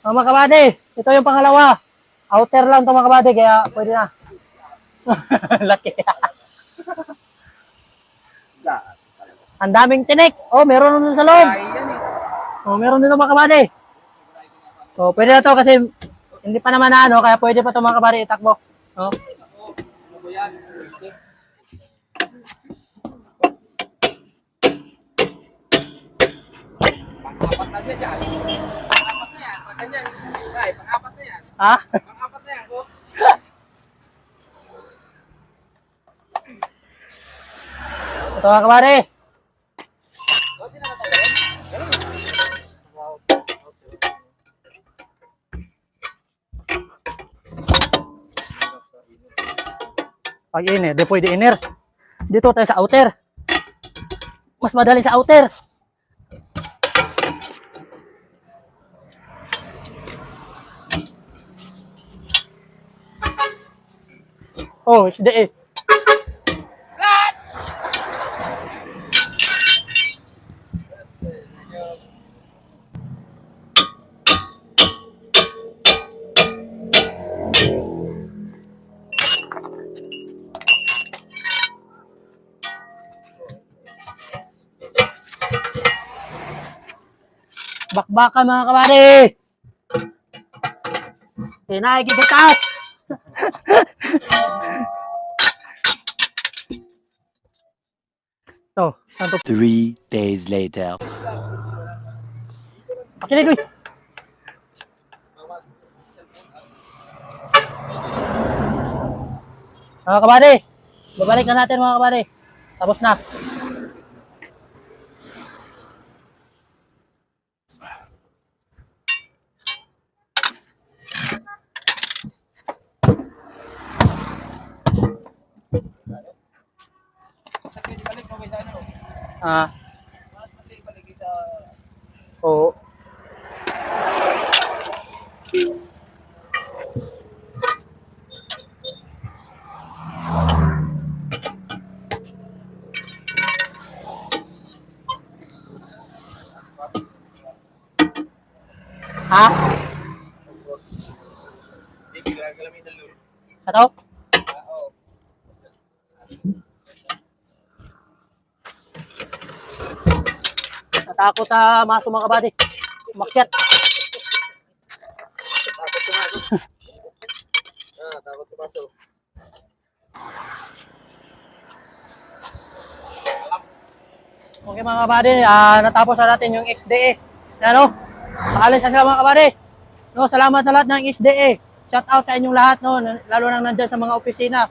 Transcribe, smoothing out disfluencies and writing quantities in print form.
Mga kabady, ito yung pangalawa. Outer lang to mga kabady, kaya pwede na. Laki. Ang daming tinik. Oh, meron nun sa loob. Oh, meron din mga kabady. Oh, pwede na to kasi hindi pa naman na ano, kaya pwede pa to mga kabady itakbo. Oh. Pang-apat na siya dyan. Pang-apat na yan. Pasan yan. Ay, pang-apat na yan. Ha? Pang-apat na yan. Oh. Ito mga kabady. Pag inner, di pwede inner. Dito tayo sa outer. Mas madali sa outer. Oh, HDA. Bakbakan mga kabady. Pinaigigitas. To, santo. 3 days later. Pakilid, uy. Mga kabady, babalik na natin mga kabady. Tapos na. Kasi balik mo kayo sa ano. Ah, Balik sa... oo. Ha? Hindi, gagamitan loob. Ito? Oo. Natakot sa maso mga kabady. Umakyat. Takot tumasok. Takot tumasok. Okay mga kabady, natapos na natin yung XDA. Ano? Paalis na sila mga kabady. No, salamat sa lahat ng XDA. Shout out sa inyong lahat, no, lalo na nandyan sa mga opisina.